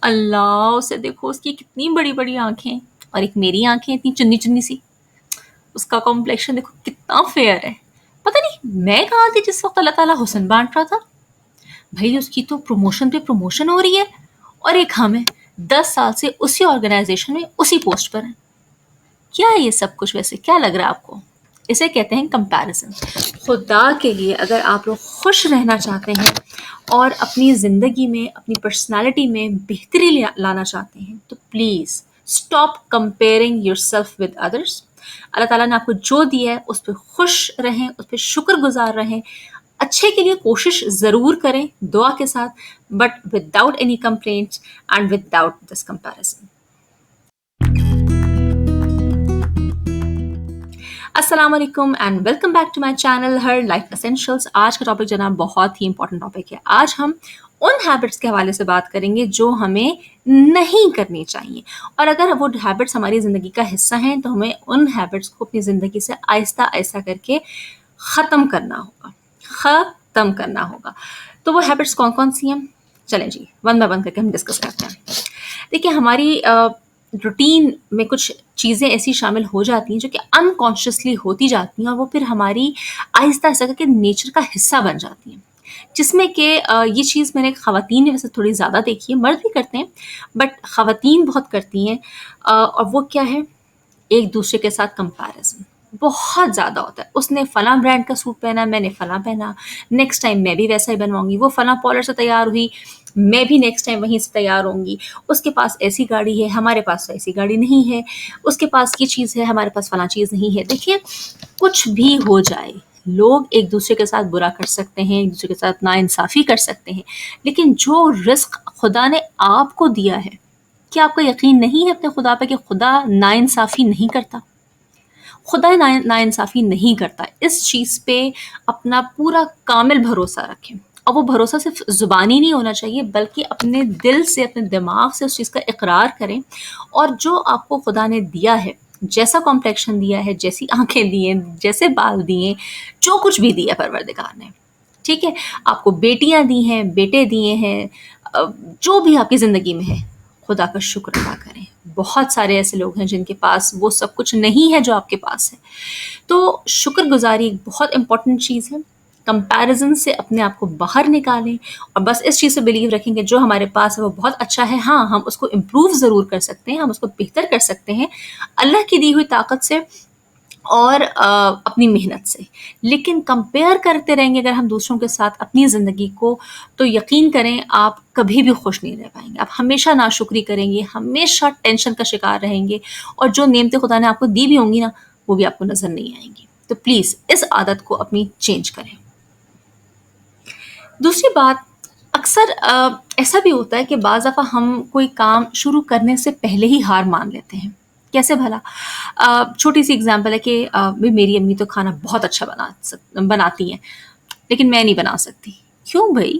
اللہ اسے دیکھو، اس کی کتنی بڑی بڑی آنکھیں اور ایک میری آنکھیں اتنی چنی چنی سی. اس کا کمپلیکشن دیکھو کتنا فیئر ہے. پتہ نہیں میں کہاں تھی جس وقت اللہ تعالیٰ حسن بانٹ رہا تھا. بھائی اس کی تو پروموشن پہ پروموشن ہو رہی ہے اور ایک ہم ہیں 10 سال سے اسی آرگنائزیشن میں اسی پوسٹ پر ہیں. کیا ہے یہ سب کچھ؟ ویسے کیا لگ رہا ہے آپ کو؟ اسے کہتے ہیں کمپیریزن. خدا کے لیے اگر آپ لوگ خوش رہنا چاہتے ہیں اور اپنی زندگی میں اپنی پرسنالٹی میں بہتری لانا چاہتے ہیں تو please stop comparing yourself with others. اللہ تعالیٰ نے آپ کو جو دیا ہے اس پہ خوش رہیں، اس پہ شکر گزار رہیں، اچھے کے لیے کوشش ضرور کریں دعا کے ساتھ، but without any complaints and without this comparison. السلام علیکم and welcome back to my channel her life essentials. آج کا ٹاپک جناب بہت ہی امپورٹنٹ ٹاپک ہے. آج ہم ان ہیبٹس کے حوالے سے بات کریں گے جو ہمیں نہیں کرنی چاہیے، اور اگر وہ ہیبٹس ہماری زندگی کا حصہ ہیں تو ہمیں ان ہیبٹس کو اپنی زندگی سے آہستہ آہستہ کر کے ختم کرنا ہوگا. تو وہ ہیبٹس کون کون سی ہیں؟ چلیں جی ون بائی ون کر کے ہم ڈسکس کرتے ہیں. دیکھیے ہماری روٹین میں کچھ چیزیں ایسی شامل ہو جاتی ہیں جو کہ انکانشیسلی ہوتی جاتی ہیں اور وہ پھر ہماری آہستہ آہستہ کر کے نیچر کا حصہ بن جاتی ہیں، جس میں کہ یہ چیز میں نے خواتین نے ویسے تھوڑی زیادہ دیکھی ہے، مرد بھی کرتے ہیں بٹ خواتین بہت کرتی ہیں. اور وہ کیا ہے؟ ایک دوسرے کے ساتھ کمپیریزن بہت زیادہ ہوتا ہے. اس نے فلاں برانڈ کا سوٹ پہنا، میں نے فلاں پہنا، نیکسٹ ٹائم میں بھی ویسا ہی بنواؤں گی. وہ فلاں پارلر سے تیار ہوئی، میں بھی نیکسٹ ٹائم وہیں سے تیار ہوں گی. اس کے پاس ایسی گاڑی ہے، ہمارے پاس تو ایسی گاڑی نہیں ہے. اس کے پاس یہ چیز ہے، ہمارے پاس فلاں چیز نہیں ہے. دیکھیے کچھ بھی ہو جائے، لوگ ایک دوسرے کے ساتھ برا کر سکتے ہیں، ایک دوسرے کے ساتھ ناانصافی کر سکتے ہیں، لیکن جو رزق خدا نے آپ کو دیا ہے، کیا آپ کا یقین نہیں ہے اپنے خدا پہ کہ خدا ناانصافی نہیں کرتا؟ خدا ناانصافی نہیں کرتا. اس چیز پہ اپنا پورا کامل بھروسہ رکھیں، اور وہ بھروسہ صرف زبانی نہیں ہونا چاہیے بلکہ اپنے دل سے، اپنے دماغ سے اس چیز کا اقرار کریں. اور جو آپ کو خدا نے دیا ہے، جیسا کمپلیکشن دیا ہے، جیسی آنکھیں دی ہیں، جیسے بال دیے، جو کچھ بھی دیا پروردگار نے، ٹھیک ہے، آپ کو بیٹیاں دی ہیں، بیٹے دیے ہیں، جو بھی آپ کی زندگی میں ہے، خدا کا شکر ادا کریں. بہت سارے ایسے لوگ ہیں جن کے پاس وہ سب کچھ نہیں ہے جو آپ کے پاس ہے. تو شکر گزاری ایک بہت امپورٹنٹ چیز ہے. کمپیریزن سے اپنے آپ کو باہر نکالیں اور بس اس چیز سے بلیو رکھیں کہ جو ہمارے پاس ہے وہ بہت اچھا ہے. ہاں ہم اس کو امپروو ضرور کر سکتے ہیں، ہم اس کو بہتر کر سکتے ہیں اللہ کی دی ہوئی طاقت سے اور اپنی محنت سے. لیکن کمپیئر کرتے رہیں گے اگر ہم دوسروں کے ساتھ اپنی زندگی کو، تو یقین کریں آپ کبھی بھی خوش نہیں رہ پائیں گے. آپ ہمیشہ ناشکری کریں گے، ہمیشہ ٹینشن کا شکار رہیں گے، اور جو نعمتیں خدا نے آپ کو دی بھی ہوں گی نا، وہ بھی آپ کو نظر نہیں آئیں گی. تو پلیز اس عادت کو اپنی چینج کریں. دوسری بات، اکثر ایسا بھی ہوتا ہے کہ بعض دفعہ ہم کوئی کام شروع کرنے سے پہلے ہی ہار مان لیتے ہیں. کیسے بھلا؟ چھوٹی سی اگزامپل ہے کہ میری امی تو کھانا بہت اچھا بناتی ہیں لیکن میں نہیں بنا سکتی. کیوں بھائی؟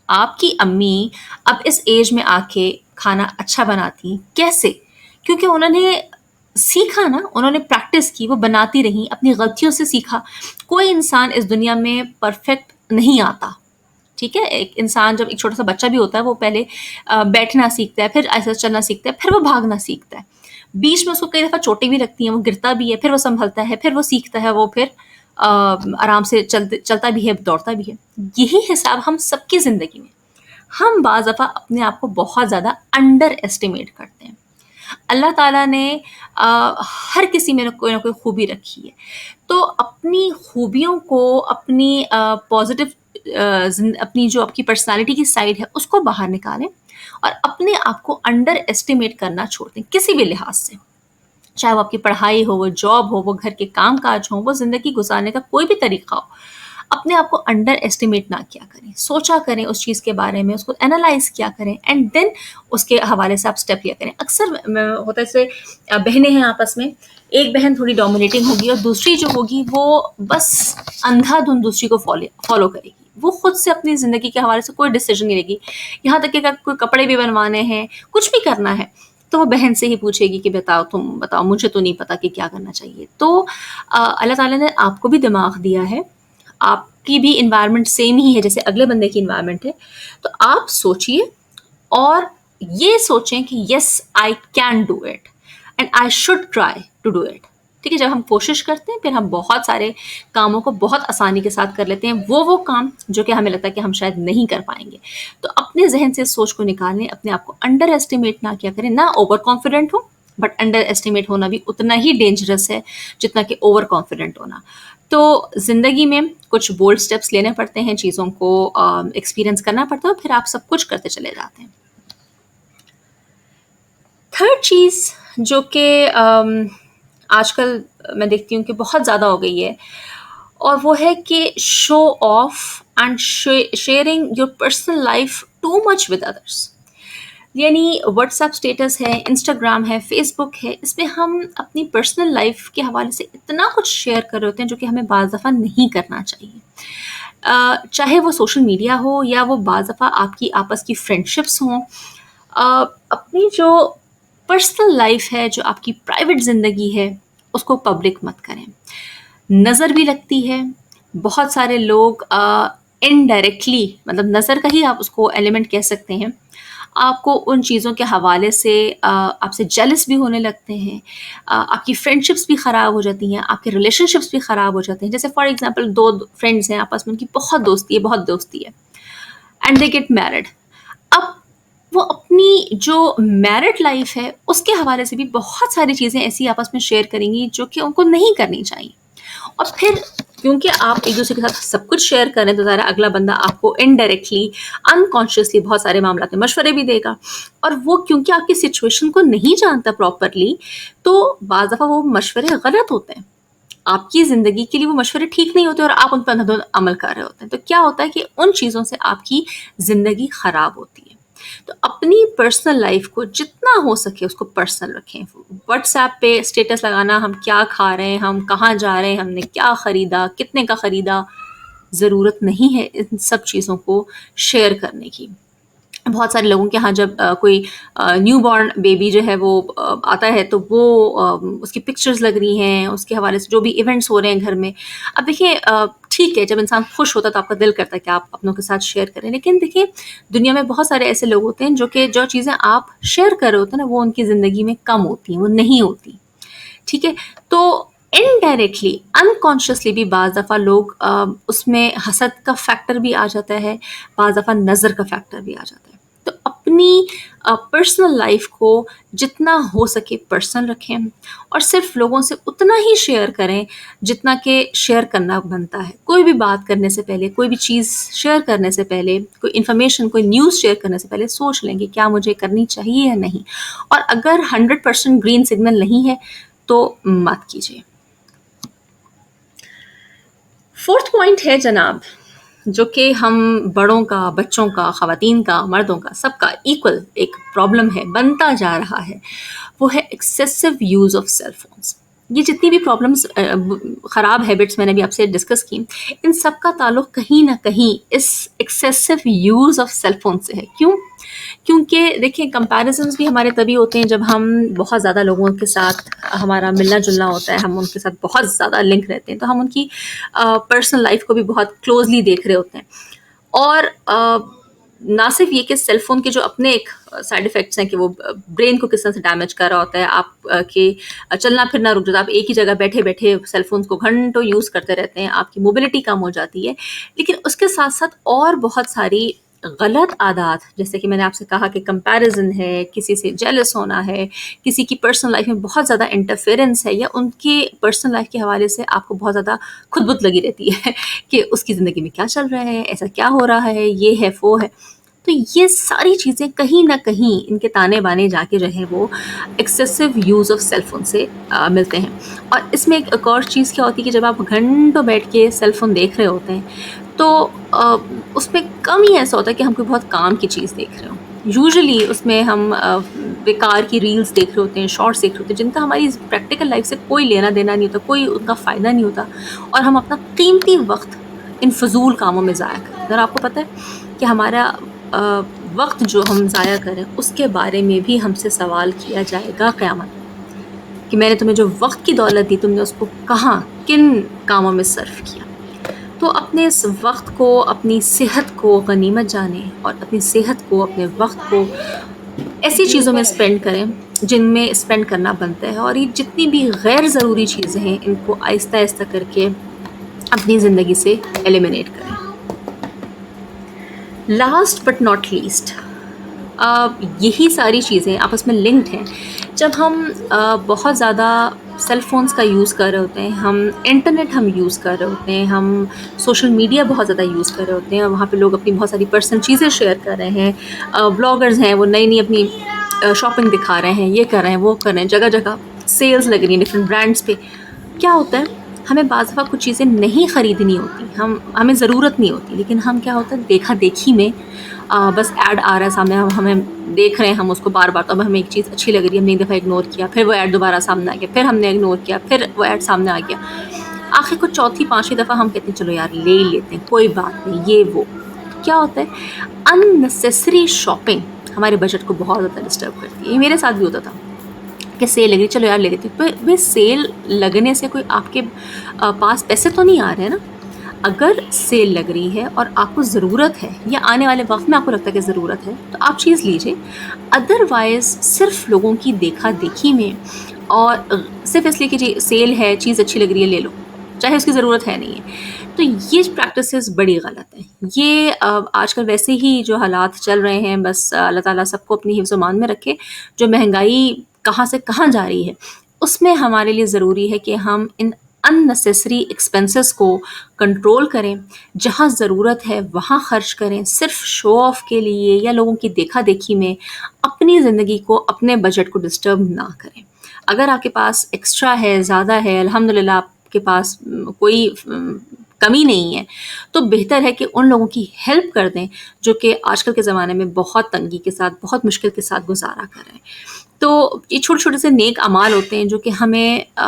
آپ کی امی اب اس ایج میں آ کے کھانا اچھا بناتی ہیں کیسے؟ کیونکہ انہوں نے سیکھا نا، انہوں نے پریکٹس کی، وہ بناتی رہیں، اپنی غلطیوں سے سیکھا. کوئی انسان اس دنیا میں پرفیکٹ نہیں آتا، ٹھیک ہے. ایک انسان جب ایک چھوٹا سا بچہ بھی ہوتا ہے، وہ پہلے بیٹھنا سیکھتا ہے، پھر ایسے چلنا سیکھتا ہے، پھر وہ بھاگنا سیکھتا ہے. بیچ میں اس کو کئی دفعہ چوٹیں بھی لگتی ہیں، وہ گرتا بھی ہے، پھر وہ سنبھلتا ہے، پھر وہ سیکھتا ہے، وہ پھر آرام سے چلتا بھی ہے، دوڑتا بھی ہے. یہی حساب ہم سب کی زندگی میں. ہم بعض دفعہ اپنے آپ کو بہت زیادہ انڈر ایسٹیمیٹ کرتے ہیں. اللہ تعالیٰ نے ہر کسی میں کوئی نہ کوئی خوبی رکھی ہے، تو اپنی خوبیوں کو، اپنی پازیٹیو اپنی جو آپ کی پرسنالٹی کی سائڈ ہے اس کو باہر نکالیں اور اپنے آپ کو انڈر ایسٹیمیٹ کرنا چھوڑ دیں کسی بھی لحاظ سے. چاہے وہ آپ کی پڑھائی ہو، وہ جاب ہو، وہ گھر کے کام کاج ہوں، وہ زندگی گزارنے کا کوئی بھی طریقہ ہو، اپنے آپ کو انڈر ایسٹیمیٹ نہ کیا کریں. سوچا کریں اس چیز کے بارے میں، اس کو انالائز کیا کریں، اینڈ دین اس کے حوالے سے آپ اسٹیپ لیا کریں. اکثر ہوتا ہے جیسے بہنیں ہیں آپس میں، ایک بہن تھوڑی ڈومینیٹنگ ہوگی اور دوسری جو ہوگی وہ بس اندھا دھند دوسری کو فالو کرے گی. وہ خود سے اپنی زندگی کے حوالے سے کوئی ڈیسیجن نہیں لے گی. یہاں تک کہ اگر کوئی کپڑے بھی بنوانے ہیں، کچھ بھی کرنا ہے، تو وہ بہن سے ہی پوچھے گی کہ تم بتاؤ، مجھے تو نہیں پتا کہ کیا کرنا چاہیے. تو اللہ تعالیٰ نے آپ کو بھی دماغ دیا ہے، آپ کی بھی انوائرمنٹ سیم ہی ہے جیسے اگلے بندے کی انوائرمنٹ ہے. تو آپ سوچئے اور یہ سوچیں کہ yes I can do it and I should try to do it. ٹھیک ہے، جب ہم کوشش کرتے ہیں پھر ہم بہت سارے کاموں کو بہت آسانی کے ساتھ کر لیتے ہیں، وہ کام جو کہ ہمیں لگتا ہے کہ ہم شاید نہیں کر پائیں گے. تو اپنے ذہن سے اس سوچ کو نکالیں، اپنے آپ کو انڈر ایسٹیمیٹ نہ کیا کریں، نہ over confident who, but under estimate ہونا بھی اتنا ہی ڈینجرس ہے جتنا کہ اوور کانفیڈنٹ ہونا. تو زندگی میں کچھ بولڈ اسٹیپس لینے پڑتے ہیں، چیزوں کو ایکسپیرئنس کرنا پڑتا ہے، پھر آپ سب کچھ کرتے چلے جاتے ہیں. تھرڈ چیز جو کہ آج کل میں دیکھتی ہوں کہ بہت زیادہ ہو گئی ہے، اور وہ ہے کہ show off and sharing your personal life too much with others. یعنی واٹس ایپ اسٹیٹس ہے، انسٹاگرام ہے، فیس بک ہے، اس پہ ہم اپنی پرسنل لائف کے حوالے سے اتنا کچھ شیئر کر رہے ہوتے ہیں جو کہ ہمیں بعض دفعہ نہیں کرنا چاہیے. چاہے وہ سوشل میڈیا ہو یا وہ بعض دفعہ آپ کی آپس کی فرینڈشپس ہوں. اپنی جو پرسنل لائف ہے، جو آپ کی پرائیویٹ زندگی ہے، اس کو پبلک مت کریں. نظر بھی لگتی ہے. بہت سارے لوگ انڈائریکٹلی، مطلب نظر کا ہی آپ اس کو ایلیمنٹ کہہ سکتے ہیں، آپ کو ان چیزوں کے حوالے سے آپ سے جیلس بھی ہونے لگتے ہیں. آپ کی فرینڈشپس بھی خراب ہو جاتی ہیں، آپ کے ریلیشن شپس بھی خراب ہو جاتے ہیں. جیسے فار ایگزامپل دو فرینڈس ہیں، آپس میں ان کی بہت دوستی ہے اینڈ دے گیٹ میرڈ. اب وہ اپنی جو میرڈ لائف ہے اس کے حوالے سے بھی بہت ساری چیزیں ایسی آپس میں شیئر کریں گی جو کہ ان کو نہیں کرنی چاہیے. اور پھر کیونکہ آپ ایک دوسرے کے ساتھ سب کچھ شیئر کریں تو ظاہر اگلا بندہ آپ کو انڈائریکٹلی انکانشیسلی بہت سارے معاملات میں مشورے بھی دے گا. اور وہ کیونکہ آپ کی سچویشن کو نہیں جانتا پراپرلی، تو بعض دفعہ وہ مشورے غلط ہوتے ہیں، آپ کی زندگی کے لیے وہ مشورے ٹھیک نہیں ہوتے اور آپ ان پر عمل کر رہے ہوتے ہیں. تو کیا ہوتا ہے کہ ان چیزوں سے آپ کی زندگی خراب ہوتی ہے. تو اپنی پرسنل لائف کو جتنا ہو سکے اس کو پرسنل رکھیں. واٹس ایپ پہ اسٹیٹس لگانا، ہم کیا کھا رہے ہیں، ہم کہاں جا رہے ہیں، ہم نے کیا خریدا، کتنے کا خریدا، ضرورت نہیں ہے ان سب چیزوں کو شیئر کرنے کی. بہت سارے لوگوں کے ہاں جب کوئی نیو بورن بیبی جو ہے وہ آتا ہے تو وہ اس کی پکچرز لگ رہی ہیں، اس کے حوالے سے جو بھی ایونٹس ہو رہے ہیں گھر میں. اب دیکھیں ٹھیک ہے، جب انسان خوش ہوتا ہے تو آپ کا دل کرتا ہے کہ آپ اپنوں کے ساتھ شیئر کریں، لیکن دیکھیں دنیا میں بہت سارے ایسے لوگ ہوتے ہیں جو چیزیں آپ شیئر کر رہے ہوتے ہیں نا، وہ ان کی زندگی میں کم ہوتی ہیں، وہ نہیں ہوتی. ٹھیک ہے، تو انڈائریکٹلی انکانشیسلی بھی بعض دفعہ لوگ اس میں حسد کا فیکٹر بھی آ جاتا ہے، بعض دفعہ نظر کا فیکٹر بھی آ جاتا ہے. تو اپنی پرسنل لائف کو جتنا ہو سکے پرسنل رکھیں، اور صرف لوگوں سے اتنا ہی شیئر کریں جتنا کہ شیئر کرنا بنتا ہے. کوئی بھی بات کرنے سے پہلے، کوئی بھی چیز شیئر کرنے سے پہلے، کوئی انفارمیشن، کوئی نیوز شیئر کرنے سے پہلے سوچ لیں گے کیا مجھے کرنی چاہیے یا نہیں. اور اگر 100% گرین سگنل نہیں ہے تو مت کیجیے. فورتھ پوائنٹ ہے جناب، جو کہ ہم بڑوں کا، بچوں کا، خواتین کا، مردوں کا، سب کا ایکول ایک پرابلم ہے، بنتا جا رہا ہے، وہ ہے excessive use of cell phones. یہ جتنی بھی پرابلمس، خراب ہیبٹس میں نے بھی آپ سے ڈسکس کی، ان سب کا تعلق کہیں نہ کہیں اس excessive use of cell phone سے ہے. کیونکہ دیکھیں کمپیریزنس بھی ہمارے تبھی ہوتے ہیں جب ہم بہت زیادہ لوگوں کے ساتھ ہمارا ملنا جلنا ہوتا ہے، ہم ان کے ساتھ بہت زیادہ لنک رہتے ہیں، تو ہم ان کی پرسنل لائف کو بھی بہت کلوزلی دیکھ رہے ہوتے ہیں. اور نہ صرف یہ کہ سیل فون کے جو اپنے ایک سائڈ افیکٹس ہیں کہ وہ برین کو کس طرح سے ڈیمیج کر رہا ہوتا ہے، آپ کے چلنا پھرنا رک جاتا ہے، آپ ایک ہی جگہ بیٹھے بیٹھے سیل فونس کو گھنٹوں یوز کرتے رہتے ہیں، آپ کی موبلٹی کم ہو جاتی ہے. لیکن اس کے ساتھ ساتھ اور بہت ساری غلط عادات، جیسے کہ میں نے آپ سے کہا کہ کمپیریزن ہے، کسی سے جیلس ہونا ہے، کسی کی پرسنل لائف میں بہت زیادہ انٹرفیئرنس ہے، یا ان کی پرسنل لائف کے حوالے سے آپ کو بہت زیادہ خود بت لگی رہتی ہے کہ اس کی زندگی میں کیا چل رہا ہے، ایسا کیا ہو رہا ہے، یہ ہے وہ ہے. تو یہ ساری چیزیں کہیں نہ کہیں ان کے تانے بانے جا کے جو ہے وہ excessive use of cell phone سے ملتے ہیں. اور اس میں ایک اور چیز کیا ہوتی ہے کہ جب آپ گھنٹوں بیٹھ کے سیل فون دیکھ رہے ہوتے ہیں تو اس میں کم ہی ایسا ہوتا ہے کہ ہم کوئی بہت کام کی چیز دیکھ رہے ہوں. یوزلی اس میں ہم بیکار کی ریلز دیکھ رہے ہوتے ہیں، شارٹس دیکھ رہے ہوتے ہیں، جن کا ہماری پریکٹیکل لائف سے کوئی لینا دینا نہیں ہوتا، کوئی ان کا فائدہ نہیں ہوتا، اور ہم اپنا قیمتی وقت ان فضول کاموں میں ضائع کریں. اگر آپ کو پتہ ہے کہ ہمارا وقت جو ہم ضائع کریں اس کے بارے میں بھی ہم سے سوال کیا جائے گا قیامت کہ میں نے تمہیں جو وقت کی دولت دی تم نے اس کو کہاں، کن کاموں میں صرف کیا. تو اپنے اس وقت کو، اپنی صحت کو غنیمت جانیں، اور اپنی صحت کو، اپنے وقت کو ایسی چیزوں میں اسپینڈ کریں جن میں اسپینڈ کرنا بنتا ہے، اور یہ جتنی بھی غیر ضروری چیزیں ہیں ان کو آہستہ آہستہ کر کے اپنی زندگی سے ایلیمنیٹ کریں۔ لاسٹ بٹ ناٹ لیسٹ، یہی ساری چیزیں آپس میں لنکڈ ہیں۔ جب ہم بہت زیادہ سیل فونس کا یوز کر رہے ہوتے ہیں، ہم انٹرنیٹ ہم یوز کر رہے ہوتے ہیں، ہم سوشل میڈیا بہت زیادہ یوز کر رہے ہوتے ہیں، اور وہاں پہ لوگ اپنی بہت ساری پرسنل چیزیں شیئر کر رہے ہیں، بلاگرز ہیں وہ نئی نئی اپنی شاپنگ دکھا رہے ہیں، یہ کر رہے ہیں وہ کر رہے ہیں، جگہ جگہ سیلز لگ رہی ہیں ڈفرینٹ برانڈس پہ۔ کیا ہوتا ہے، ہمیں بعض دفعہ کچھ چیزیں نہیں خریدنی ہوتی، ہمیں ضرورت نہیں ہوتی، لیکن ہم کیا ہوتا ہے دیکھا دیکھی میں بس ایڈ آ رہا ہے سامنے، ہمیں دیکھ رہے ہیں ہم اس کو بار بار، تو اب ہمیں ایک چیز اچھی لگ رہی ہے، ہم نے ایک دفعہ اگنور کیا، پھر وہ ایڈ دوبارہ سامنے آ گیا، پھر ہم نے اگنور کیا، پھر وہ ایڈ سامنے آ گیا، آخر کو چوتھی پانچویں دفعہ ہم کہتے ہیں چلو یار لے ہی لیتے ہیں، کوئی بات نہیں، یہ وہ۔ کیا ہوتا ہے، ان نیسیسری شاپنگ ہمارے بجٹ کو بہت زیادہ ڈسٹرب کرتی ہے۔ یہ میرے ساتھ بھی ہوتا تھا کہ سیل لگ رہی چلو یار لے لیتے، بھائی سیل لگنے سے کوئی آپ کے پاس پیسے تو نہیں آ رہے ہیں نا۔ اگر سیل لگ رہی ہے اور آپ کو ضرورت ہے، یا آنے والے وقت میں آپ کو لگتا ہے کہ ضرورت ہے، تو آپ چیز لیجئے۔ ادروائز صرف لوگوں کی دیکھا دیکھی میں، اور صرف اس لیے کہ جی سیل ہے، چیز اچھی لگ رہی ہے لے لو، چاہے اس کی ضرورت ہے نہیں ہے، تو یہ پریکٹسز بڑی غلط ہیں۔ یہ آج کل ویسے ہی جو حالات چل رہے ہیں، بس اللہ تعالیٰ سب کو اپنی حفظ و امان میں رکھے۔ جو مہنگائی کہاں سے کہاں جا رہی ہے، اس میں ہمارے لیے ضروری ہے کہ ہم ان ان نیسیسری ایکسپینسز کو کنٹرول کریں، جہاں ضرورت ہے وہاں خرچ کریں، صرف شو آف کے لیے یا لوگوں کی دیکھا دیکھی میں اپنی زندگی کو، اپنے بجٹ کو ڈسٹرب نہ کریں۔ اگر آپ کے پاس ایکسٹرا ہے، زیادہ ہے، الحمدللہ آپ کے پاس کوئی کمی نہیں ہے، تو بہتر ہے کہ ان لوگوں کی ہیلپ کر دیں جو کہ آج کل کے زمانے میں بہت تنگی کے ساتھ، بہت مشکل کے ساتھ گزارا کر رہے ہیں۔ تو یہ چھوٹے چھوٹے سے نیک اعمال ہوتے ہیں جو کہ ہمیں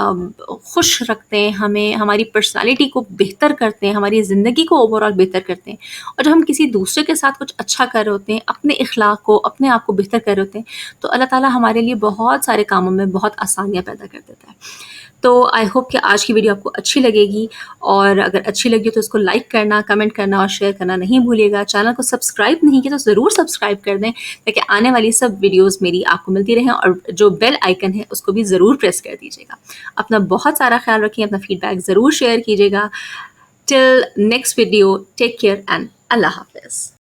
خوش رکھتے ہیں، ہمیں ہماری پرسنالٹی کو بہتر کرتے ہیں، ہماری زندگی کو اوور آل بہتر کرتے ہیں۔ اور جب ہم کسی دوسرے کے ساتھ کچھ اچھا کر رہے ہوتے ہیں، اپنے اخلاق کو، اپنے آپ کو بہتر کر رہے ہوتے ہیں، تو اللہ تعالیٰ ہمارے لیے بہت سارے کاموں میں بہت آسانیاں پیدا کر دیتا ہے۔ تو آئی ہوپ کہ آج کی ویڈیو آپ کو اچھی لگے گی، اور اگر اچھی لگی تو اس کو لائک کرنا، کمنٹ کرنا اور شیئر کرنا نہیں بھولیے گا۔ چینل کو سبسکرائب نہیں کیا تو ضرور سبسکرائب کر دیں، تاکہ آنے والی سب ویڈیوز میری آپ کو ملتی رہیں، اور جو بیل آئیکن ہے اس کو بھی ضرور پریس کر دیجیے گا۔ اپنا بہت سارا خیال رکھیں، اپنا فیڈ بیک ضرور شیئر کیجیے گا۔ Till next video, take care and اللہ حافظ۔